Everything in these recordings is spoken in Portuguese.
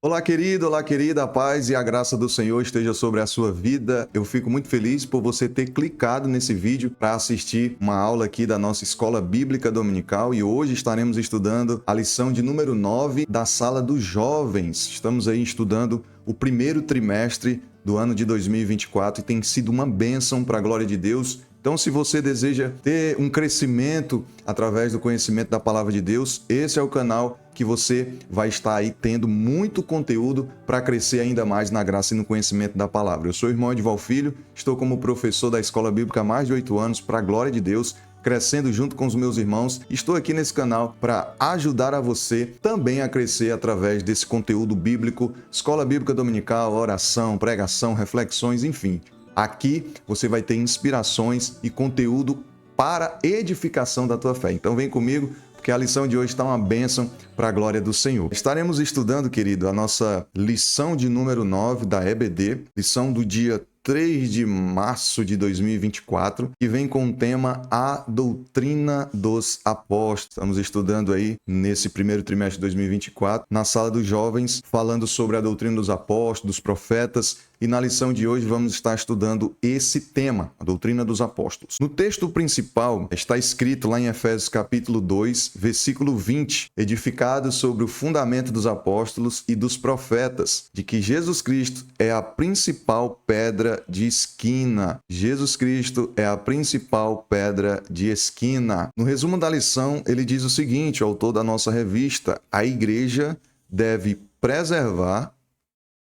Olá, querido, olá, querida, a paz e a graça do Senhor esteja sobre a sua vida. Eu fico muito feliz por você ter clicado nesse vídeo para assistir uma aula aqui da nossa Escola Bíblica Dominical e hoje estaremos estudando a lição de número 9 da Sala dos Jovens. Estamos aí estudando o primeiro trimestre do ano de 2024 e tem sido uma bênção para a glória de Deus. Então, se você deseja ter um crescimento através do conhecimento da Palavra de Deus, esse é o canal que você vai estar aí tendo muito conteúdo para crescer ainda mais na graça e no conhecimento da Palavra. Eu sou o irmão Edival Filho, estou como professor da Escola Bíblica há mais de 8 anos, para a glória de Deus, crescendo junto com os meus irmãos. Estou aqui nesse canal para ajudar a você também a crescer através desse conteúdo bíblico, Escola Bíblica Dominical, oração, pregação, reflexões, enfim. Aqui você vai ter inspirações e conteúdo para edificação da tua fé. Então vem comigo, porque a lição de hoje está uma bênção para a glória do Senhor. Estaremos estudando, querido, a nossa lição de número 9 da EBD, lição do dia 3 de março de 2024, que vem com o tema A Doutrina dos Apóstolos. Estamos estudando aí nesse primeiro trimestre de 2024, na Sala dos Jovens, falando sobre a doutrina dos apóstolos, dos profetas, e na lição de hoje vamos estar estudando esse tema, a doutrina dos apóstolos. No texto principal está escrito lá em Efésios capítulo 2, versículo 20, edificado sobre o fundamento dos apóstolos e dos profetas, de que Jesus Cristo é a principal pedra de esquina. Jesus Cristo é a principal pedra de esquina. No resumo da lição, ele diz o seguinte, o autor da nossa revista: a igreja deve preservar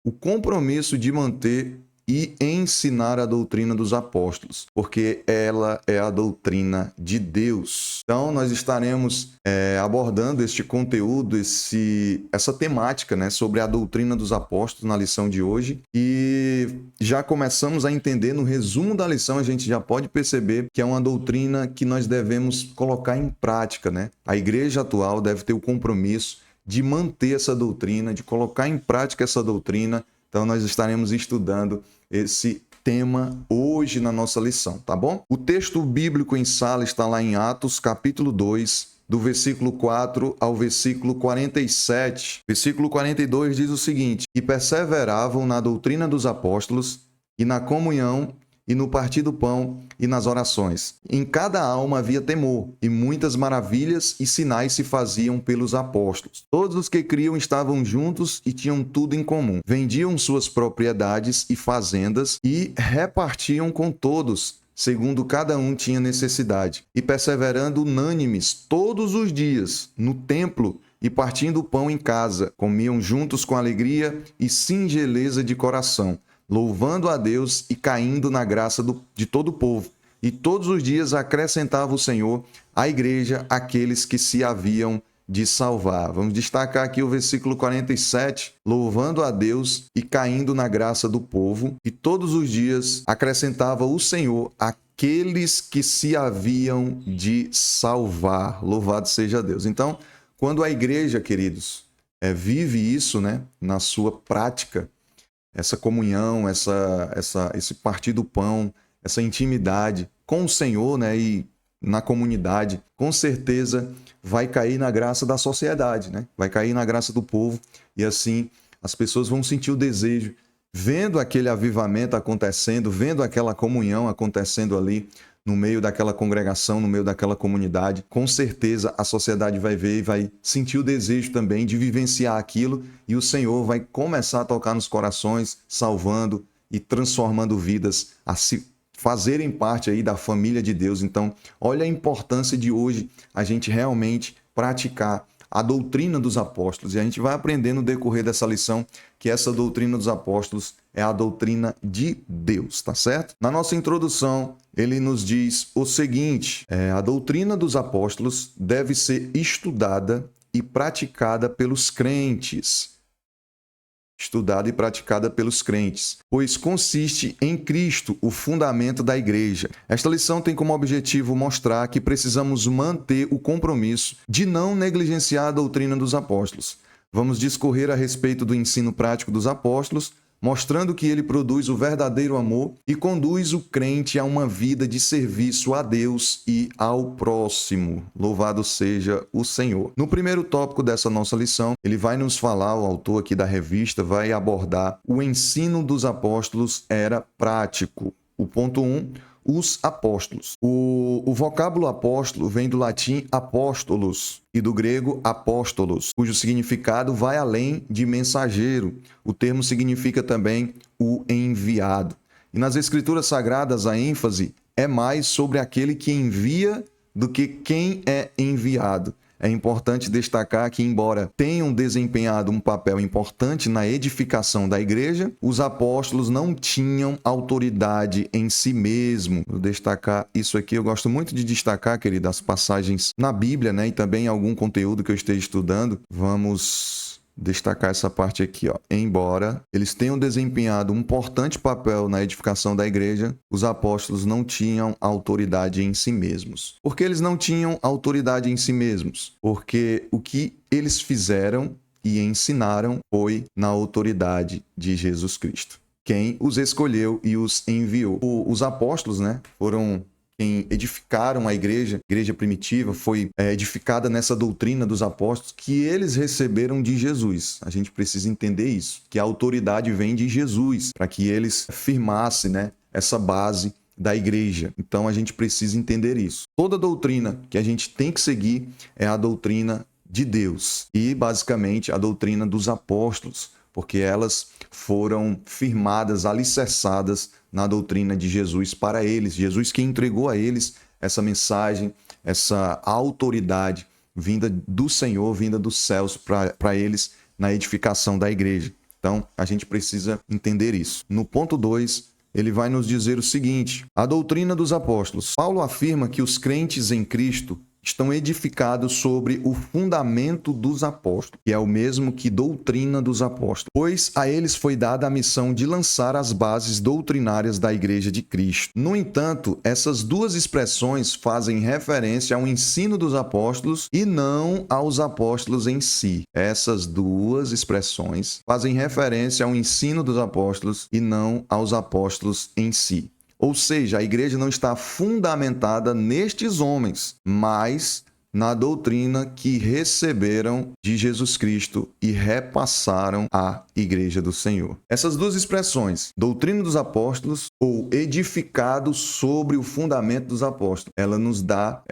o compromisso de manter e ensinar a doutrina dos apóstolos, porque ela é a doutrina de Deus. Então, nós estaremos abordando este conteúdo, essa temática, né, sobre a doutrina dos apóstolos na lição de hoje. E já começamos a entender, no resumo da lição, a gente já pode perceber que é uma doutrina que nós devemos colocar em prática, né? A igreja atual deve ter o compromisso de manter essa doutrina, de colocar em prática essa doutrina. Então, nós estaremos estudando esse tema hoje na nossa lição, tá bom? O texto bíblico em sala está lá em Atos, capítulo 2, do versículo 4 ao versículo 47. Versículo 42 diz o seguinte: e perseveravam na doutrina dos apóstolos e na comunhão e no partir do pão e nas orações. Em cada alma havia temor, e muitas maravilhas e sinais se faziam pelos apóstolos. Todos os que criam estavam juntos e tinham tudo em comum. Vendiam suas propriedades e fazendas e repartiam com todos, segundo cada um tinha necessidade. E perseverando unânimes todos os dias no templo e partindo o pão em casa, comiam juntos com alegria e singeleza de coração, louvando a Deus e caindo na graça de todo o povo. E todos os dias acrescentava o Senhor à igreja aqueles que se haviam de salvar. Vamos destacar aqui o versículo 47, louvando a Deus e caindo na graça do povo. E todos os dias acrescentava o Senhor aqueles que se haviam de salvar. Louvado seja Deus. Então, quando a igreja, queridos, vive isso, né, na sua prática, essa comunhão, esse partir do pão, essa intimidade com o Senhor, né, e na comunidade, com certeza vai cair na graça da sociedade, né? Vai cair na graça do povo, e assim as pessoas vão sentir o desejo, vendo aquele avivamento acontecendo, vendo aquela comunhão acontecendo ali no meio daquela congregação, no meio daquela comunidade. Com certeza a sociedade vai ver e vai sentir o desejo também de vivenciar aquilo, e o Senhor vai começar a tocar nos corações, salvando e transformando vidas, a se fazerem parte aí da família de Deus. Então, olha a importância de hoje a gente realmente praticar a doutrina dos apóstolos, e a gente vai aprender no decorrer dessa lição que essa doutrina dos apóstolos é a doutrina de Deus, tá certo? Na nossa introdução, ele nos diz o seguinte: a doutrina dos apóstolos deve ser estudada e praticada pelos crentes. Estudada e praticada pelos crentes, pois consiste em Cristo o fundamento da igreja. Esta lição tem como objetivo mostrar que precisamos manter o compromisso de não negligenciar a doutrina dos apóstolos. Vamos discorrer a respeito do ensino prático dos apóstolos, mostrando que ele produz o verdadeiro amor e conduz o crente a uma vida de serviço a Deus e ao próximo. Louvado seja o Senhor. No primeiro tópico dessa nossa lição, ele vai nos falar, o autor aqui da revista vai abordar o ensino dos apóstolos era prático. O ponto 1, os apóstolos. O vocábulo apóstolo vem do latim apóstolos e do grego apóstolos, cujo significado vai além de mensageiro. O termo significa também o enviado. E nas Escrituras Sagradas a ênfase é mais sobre aquele que envia do que quem é enviado. É importante destacar que, embora tenham desempenhado um papel importante na edificação da igreja, os apóstolos não tinham autoridade em si mesmo. Vou destacar isso aqui. Eu gosto muito de destacar, querido, as passagens na Bíblia, né? E também algum conteúdo que eu esteja estudando. Vamos destacar essa parte aqui, ó. Embora eles tenham desempenhado um importante papel na edificação da igreja, os apóstolos não tinham autoridade em si mesmos. Por que eles não tinham autoridade em si mesmos? Porque o que eles fizeram e ensinaram foi na autoridade de Jesus Cristo, quem os escolheu e os enviou. Os apóstolos, né, foram quem edificaram a igreja primitiva, foi edificada nessa doutrina dos apóstolos que eles receberam de Jesus. A gente precisa entender isso, que a autoridade vem de Jesus, para que eles firmassem, né, essa base da igreja. Então a gente precisa entender isso. Toda doutrina que a gente tem que seguir é a doutrina de Deus e, basicamente, a doutrina dos apóstolos, porque elas foram firmadas, alicerçadas na doutrina de Jesus para eles. Jesus que entregou a eles essa mensagem, essa autoridade vinda do Senhor, vinda dos céus para eles na edificação da igreja. Então, a gente precisa entender isso. No ponto 2, ele vai nos dizer o seguinte: a doutrina dos apóstolos. Paulo afirma que os crentes em Cristo estão edificados sobre o fundamento dos apóstolos, que é o mesmo que doutrina dos apóstolos, pois a eles foi dada a missão de lançar as bases doutrinárias da Igreja de Cristo. No entanto, essas duas expressões fazem referência ao ensino dos apóstolos e não aos apóstolos em si. Essas duas expressões fazem referência ao ensino dos apóstolos e não aos apóstolos em si. Ou seja, a igreja não está fundamentada nestes homens, mas na doutrina que receberam de Jesus Cristo e repassaram à igreja do Senhor. Essas duas expressões, doutrina dos apóstolos ou edificado sobre o fundamento dos apóstolos, ela nos dá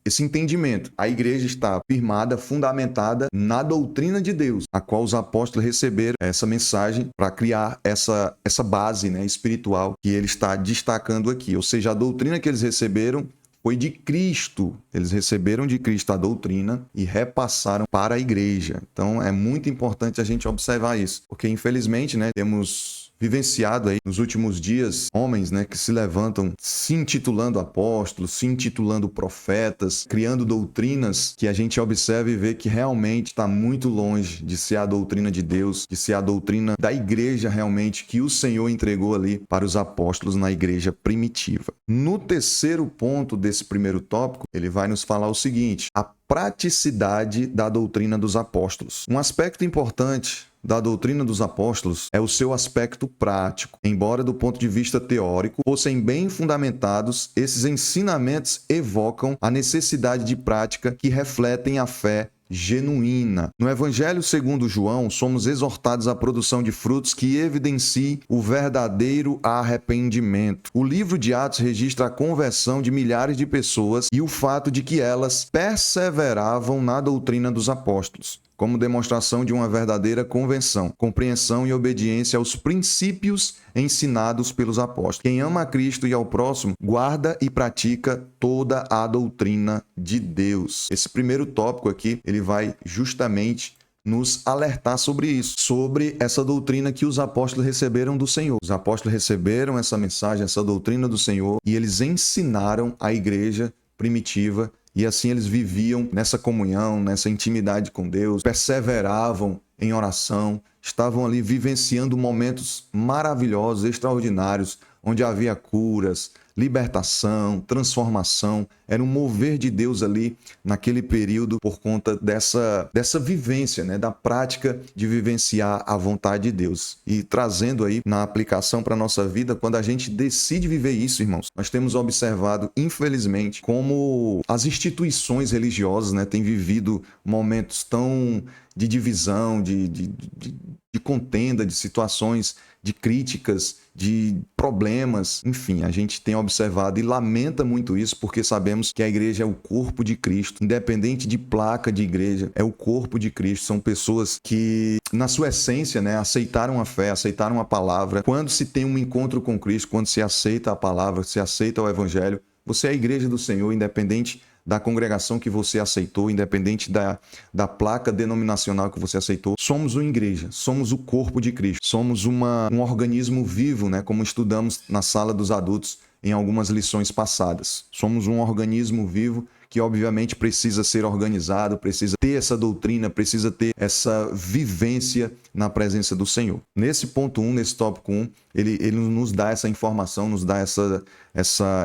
esse entendimento. A igreja está firmada, fundamentada na doutrina de Deus, a qual os apóstolos receberam essa mensagem para criar essa base, né, espiritual que ele está destacando aqui. Ou seja, a doutrina que eles receberam foi de Cristo. Eles receberam de Cristo a doutrina e repassaram para a igreja. Então, é muito importante a gente observar isso, porque, infelizmente, né, temos vivenciado aí nos últimos dias homens, né, que se levantam se intitulando apóstolos, se intitulando profetas, criando doutrinas que a gente observa e vê que realmente está muito longe de ser a doutrina de Deus, de ser a doutrina da igreja realmente que o Senhor entregou ali para os apóstolos na igreja primitiva. No terceiro ponto desse primeiro tópico, ele vai nos falar o seguinte: a praticidade da doutrina dos apóstolos. Um aspecto importante da doutrina dos apóstolos é o seu aspecto prático. Embora do ponto de vista teórico fossem bem fundamentados, esses ensinamentos evocam a necessidade de prática que refletem a fé genuína. No Evangelho segundo João, somos exortados à produção de frutos que evidenciem o verdadeiro arrependimento. O livro de Atos registra a conversão de milhares de pessoas e o fato de que elas perseveravam na doutrina dos apóstolos, como demonstração de uma verdadeira conversão, compreensão e obediência aos princípios ensinados pelos apóstolos. Quem ama a Cristo e ao próximo, guarda e pratica toda a doutrina de Deus. Esse primeiro tópico aqui, ele vai justamente nos alertar sobre isso, sobre essa doutrina que os apóstolos receberam do Senhor. Os apóstolos receberam essa mensagem, essa doutrina do Senhor, e eles ensinaram a igreja primitiva. E assim eles viviam nessa comunhão, nessa intimidade com Deus, perseveravam em oração, estavam ali vivenciando momentos maravilhosos, extraordinários, onde havia curas, libertação, transformação. Era um mover de Deus ali naquele período por conta dessa vivência, né? Da prática de vivenciar a vontade de Deus. E trazendo aí na aplicação para a nossa vida, quando a gente decide viver isso, irmãos, nós temos observado, infelizmente, como as instituições religiosas, né, têm vivido momentos tão de divisão, de contenda, de situações, de críticas, de problemas. Enfim, a gente tem observado e lamenta muito isso, porque sabemos que a igreja é o corpo de Cristo. Independente de placa de igreja, é o corpo de Cristo. São pessoas que, na sua essência, né, aceitaram a fé, aceitaram a palavra. Quando se tem um encontro com Cristo, quando se aceita a palavra, se aceita o evangelho, você é a igreja do Senhor, independente da congregação que você aceitou, independente da placa denominacional que você aceitou. Somos uma igreja, somos o corpo de Cristo, somos um organismo vivo, né? Como estudamos na sala dos adultos em algumas lições passadas. Somos um organismo vivo que obviamente precisa ser organizado, precisa ter essa doutrina, precisa ter essa vivência na presença do Senhor. Nesse ponto 1, nesse tópico 1, ele nos dá essa informação, nos dá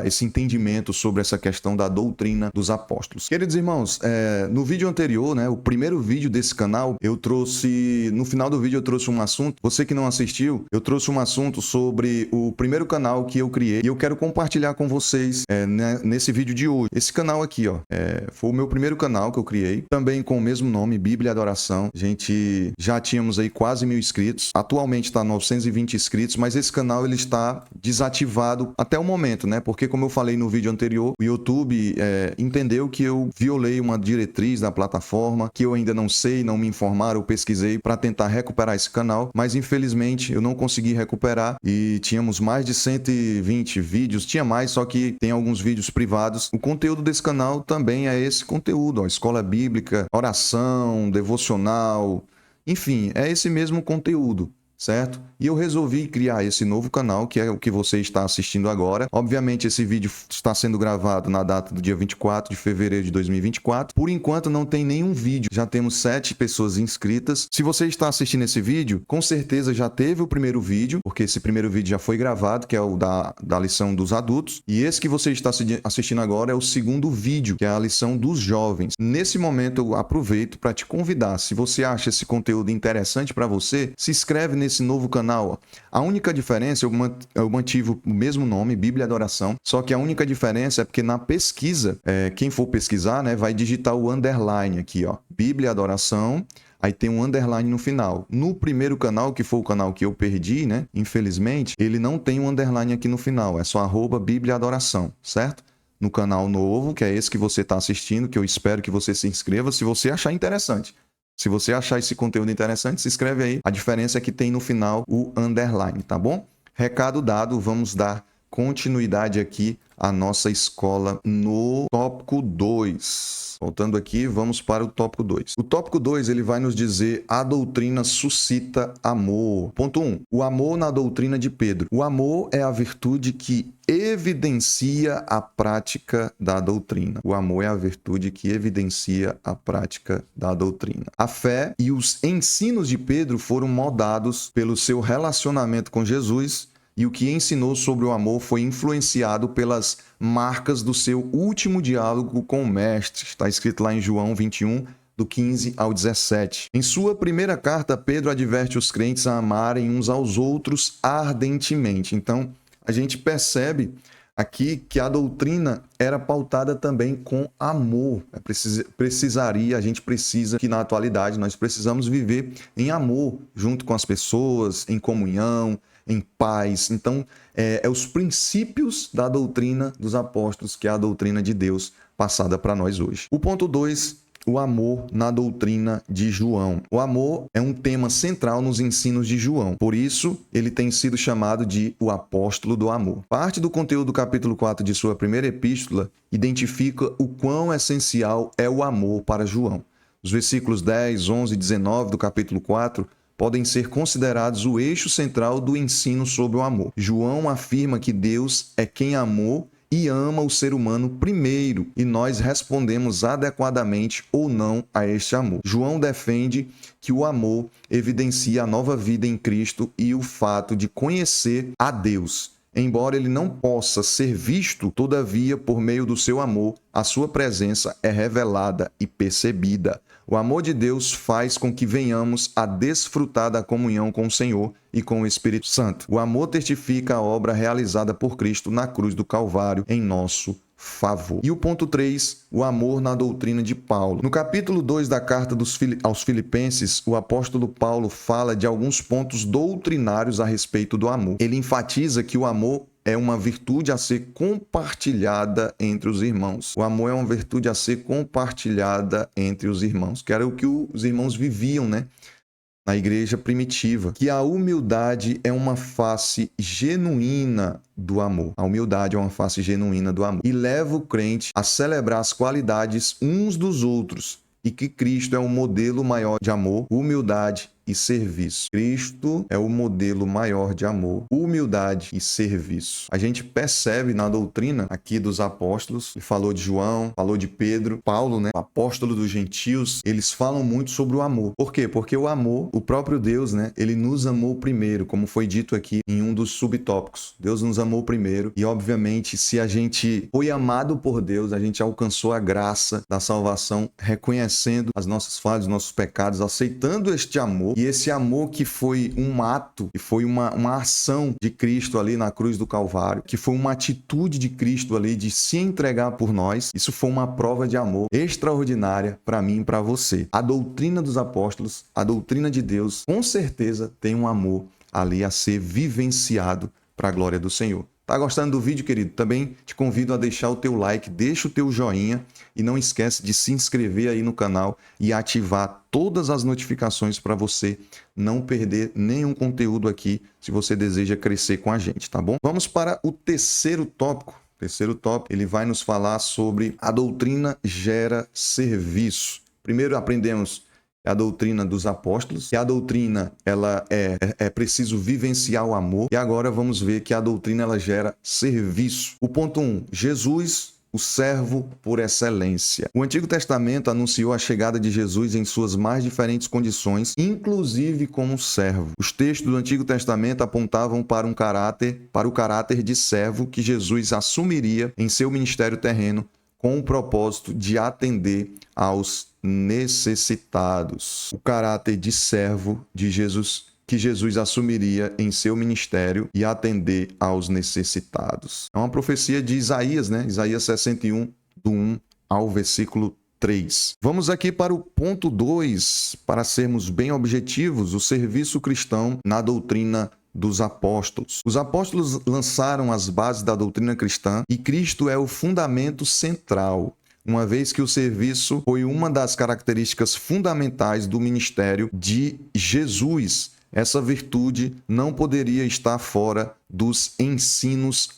esse entendimento sobre essa questão da doutrina dos apóstolos. Queridos irmãos, no vídeo anterior, né, o primeiro vídeo desse canal, no final do vídeo eu trouxe um assunto, você que não assistiu, eu trouxe um assunto sobre o primeiro canal que eu criei e eu quero compartilhar com vocês nesse vídeo de hoje. Esse canal aqui, ó, foi o meu primeiro canal que eu criei, também com o mesmo nome, Bíblia e Adoração. A gente já tínhamos aí quase 1.000 inscritos, atualmente está 920 inscritos, mas esse canal ele está desativado até o momento, né? Porque, como eu falei no vídeo anterior, o YouTube entendeu que eu violei uma diretriz da plataforma, que eu ainda não sei, não me informaram, eu pesquisei para tentar recuperar esse canal, mas infelizmente eu não consegui recuperar e tínhamos mais de 120 vídeos, tinha mais, só que tem alguns vídeos privados. O conteúdo desse canal também é esse conteúdo, ó, escola bíblica, oração, devocional, enfim, é esse mesmo conteúdo, certo? E eu resolvi criar esse novo canal, que é o que você está assistindo agora. Obviamente, esse vídeo está sendo gravado na data do dia 24 de fevereiro de 2024. Por enquanto, não tem nenhum vídeo. Já temos 7 pessoas inscritas. Se você está assistindo esse vídeo, com certeza já teve o primeiro vídeo, porque esse primeiro vídeo já foi gravado, que é o da lição dos adultos. E esse que você está assistindo agora é o segundo vídeo, que é a lição dos jovens. Nesse momento, eu aproveito para te convidar. Se você acha esse conteúdo interessante para você, se inscreve nesse novo canal. A única diferença, eu mantive o mesmo nome, Bíblia e Adoração, só que a única diferença é porque na pesquisa, quem for pesquisar, né, vai digitar o underline aqui, ó, Bíblia e Adoração, aí tem um underline no final. No primeiro canal, que foi o canal que eu perdi, né, infelizmente, ele não tem um underline aqui no final, é só @Bíblia e Adoração, certo? No canal novo, que é esse que você está assistindo, que eu espero que você se inscreva, se você achar interessante. Se você achar esse conteúdo interessante, se inscreve aí. A diferença é que tem no final o underline, tá bom? Recado dado, vamos dar continuidade aqui à nossa escola no tópico 2. Voltando aqui, vamos para o tópico 2. O tópico 2, ele vai nos dizer: a doutrina suscita amor. Ponto 1. O amor na doutrina de Pedro. O amor é a virtude que evidencia a prática da doutrina. O amor é a virtude que evidencia a prática da doutrina. A fé e os ensinos de Pedro foram moldados pelo seu relacionamento com Jesus, e o que ensinou sobre o amor foi influenciado pelas marcas do seu último diálogo com o Mestre. Está escrito lá em João 21, do 15 ao 17. Em sua primeira carta, Pedro adverte os crentes a amarem uns aos outros ardentemente. Então, a gente percebe aqui que a doutrina era pautada também com amor. A gente precisa que na atualidade nós precisamos viver em amor junto com as pessoas, em comunhão, em paz. Então, os princípios da doutrina dos apóstolos, que é a doutrina de Deus passada para nós hoje. O ponto 2, o amor na doutrina de João. O amor é um tema central nos ensinos de João. Por isso, ele tem sido chamado de o apóstolo do amor. Parte do conteúdo do capítulo 4 de sua primeira epístola identifica o quão essencial é o amor para João. Os versículos 10, 11 e 19 do capítulo 4 podem ser considerados o eixo central do ensino sobre o amor. João afirma que Deus é quem amou e ama o ser humano primeiro, e nós respondemos adequadamente ou não a este amor. João defende que o amor evidencia a nova vida em Cristo e o fato de conhecer a Deus. Embora ele não possa ser visto, todavia, por meio do seu amor, a sua presença é revelada e percebida. O amor de Deus faz com que venhamos a desfrutar da comunhão com o Senhor e com o Espírito Santo. O amor testifica a obra realizada por Cristo na cruz do Calvário em nosso favor. E o ponto 3, o amor na doutrina de Paulo. No capítulo 2 da carta aos Filipenses, o apóstolo Paulo fala de alguns pontos doutrinários a respeito do amor. Ele enfatiza que o amor é uma virtude a ser compartilhada entre os irmãos. O amor é uma virtude a ser compartilhada entre os irmãos, que era o que os irmãos viviam, né? Na igreja primitiva, que a humildade é uma face genuína do amor. A humildade é uma face genuína do amor. E leva o crente a celebrar as qualidades uns dos outros, e que Cristo é o modelo maior de amor, humildade e serviço. Cristo é o modelo maior de amor, humildade e serviço. A gente percebe na doutrina aqui dos apóstolos, ele falou de João, falou de Pedro, Paulo, né, apóstolo dos gentios, eles falam muito sobre o amor. Por quê? Porque o amor, o próprio Deus, né, ele nos amou primeiro, como foi dito aqui em um dos subtópicos. Deus nos amou primeiro e, obviamente, se a gente foi amado por Deus, a gente alcançou a graça da salvação, reconhecendo as nossas falhas, os nossos pecados, aceitando este amor. E esse amor que foi um ato, que foi uma ação de Cristo ali na cruz do Calvário, que foi uma atitude de Cristo ali de se entregar por nós, isso foi uma prova de amor extraordinária para mim e para você. A doutrina dos apóstolos, a doutrina de Deus, com certeza tem um amor ali a ser vivenciado para a glória do Senhor. Tá gostando do vídeo, querido? Também te convido a deixar o teu like, deixa o teu joinha e não esquece de se inscrever aí no canal e ativar todas as notificações para você não perder nenhum conteúdo aqui se você deseja crescer com a gente, tá bom? Vamos para o terceiro tópico. O terceiro tópico, ele vai nos falar sobre a doutrina gera serviço. Primeiro aprendemos a doutrina dos apóstolos, que a doutrina ela é preciso vivenciar o amor, e agora vamos ver que a doutrina ela gera serviço. O ponto 1, Jesus, o servo por excelência. O Antigo Testamento anunciou a chegada de Jesus em suas mais diferentes condições, inclusive como servo. Os textos do Antigo Testamento apontavam para o caráter de servo que Jesus assumiria em seu ministério terreno, com o propósito de atender aos necessitados. O caráter de servo de Jesus, que Jesus assumiria em seu ministério e atender aos necessitados. É uma profecia de Isaías, né? Isaías 61, do 1 ao versículo 3. Vamos aqui para o ponto 2, para sermos bem objetivos, o serviço cristão na doutrina dos apóstolos. Os apóstolos lançaram as bases da doutrina cristã e Cristo é o fundamento central, uma vez que o serviço foi uma das características fundamentais do ministério de Jesus. Essa virtude não poderia estar fora dos ensinos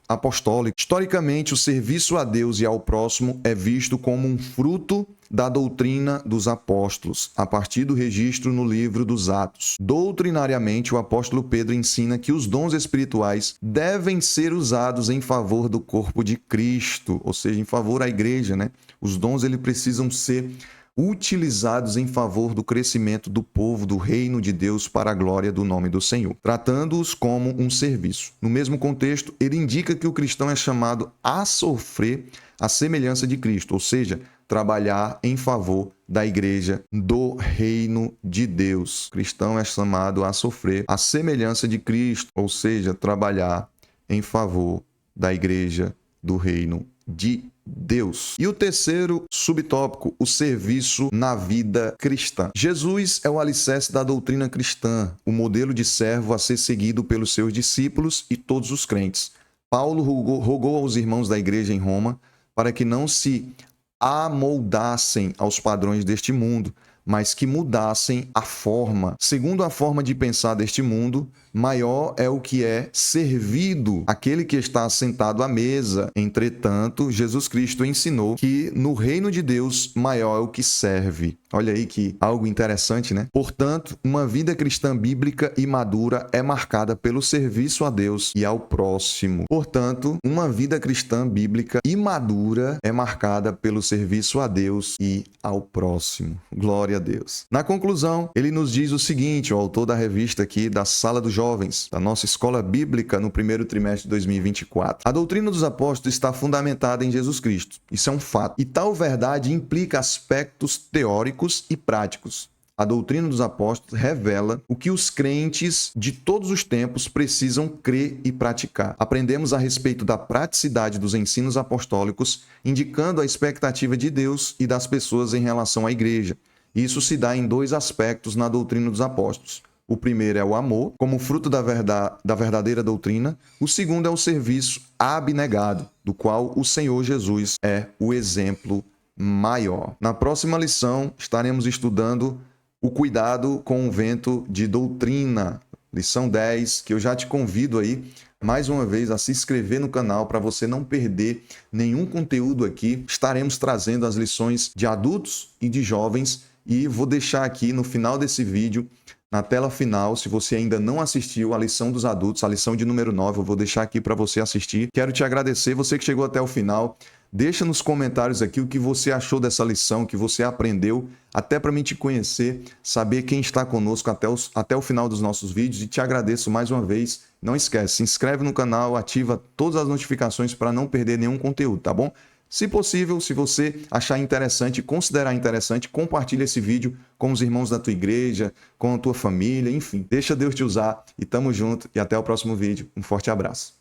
apostólicos. Historicamente, o serviço a Deus e ao próximo é visto como um fruto da doutrina dos apóstolos, a partir do registro no livro dos Atos. Doutrinariamente, o apóstolo Pedro ensina que os dons espirituais devem ser usados em favor do corpo de Cristo, ou seja, em favor da igreja, né? Os dons eles precisam ser utilizados em favor do crescimento do povo, do reino de Deus para a glória do nome do Senhor, tratando-os como um serviço. No mesmo contexto, ele indica que o cristão é chamado a sofrer a semelhança de Cristo, ou seja, trabalhar em favor da igreja do reino de Deus. O cristão é chamado a sofrer a semelhança de Cristo, ou seja, trabalhar em favor da igreja do reino de Deus. E o terceiro subtópico, o serviço na vida cristã. Jesus é o alicerce da doutrina cristã, o modelo de servo a ser seguido pelos seus discípulos e todos os crentes. Paulo rogou aos irmãos da igreja em Roma para que não se amoldassem aos padrões deste mundo, mas que mudassem a forma. Segundo a forma de pensar deste mundo, maior é o que é servido, aquele que está sentado à mesa. Entretanto, Jesus Cristo ensinou que no reino de Deus, maior é o que serve. Olha aí que algo interessante, né? Portanto, uma vida cristã bíblica e madura é marcada pelo serviço a Deus e ao próximo. Portanto, uma vida cristã bíblica e madura é marcada pelo serviço a Deus e ao próximo. Glória Glória a Deus. Na conclusão, ele nos diz o seguinte, o autor da revista aqui da Sala dos Jovens, da nossa escola bíblica no primeiro trimestre de 2024. A doutrina dos apóstolos está fundamentada em Jesus Cristo. Isso é um fato. E tal verdade implica aspectos teóricos e práticos. A doutrina dos apóstolos revela o que os crentes de todos os tempos precisam crer e praticar. Aprendemos a respeito da praticidade dos ensinos apostólicos, indicando a expectativa de Deus e das pessoas em relação à igreja. Isso se dá em dois aspectos na doutrina dos apóstolos. O primeiro é o amor, como fruto da verdadeira doutrina. O segundo é o serviço abnegado, do qual o Senhor Jesus é o exemplo maior. Na próxima lição, estaremos estudando o cuidado com o vento de doutrina, lição 10, que eu já te convido aí, mais uma vez, a se inscrever no canal para você não perder nenhum conteúdo aqui. Estaremos trazendo as lições de adultos e de jovens e vou deixar aqui no final desse vídeo, na tela final, se você ainda não assistiu a lição dos adultos, a lição de número 9, eu vou deixar aqui para você assistir. Quero te agradecer, você que chegou até o final. Deixa nos comentários aqui o que você achou dessa lição, o que você aprendeu, até para mim te conhecer, saber quem está conosco até o final dos nossos vídeos. E te agradeço mais uma vez. Não esquece, se inscreve no canal, ativa todas as notificações para não perder nenhum conteúdo, tá bom? Se possível, se você achar interessante, considerar interessante, compartilha esse vídeo com os irmãos da tua igreja, com a tua família, enfim. Deixa Deus te usar e tamo junto e até o próximo vídeo. Um forte abraço.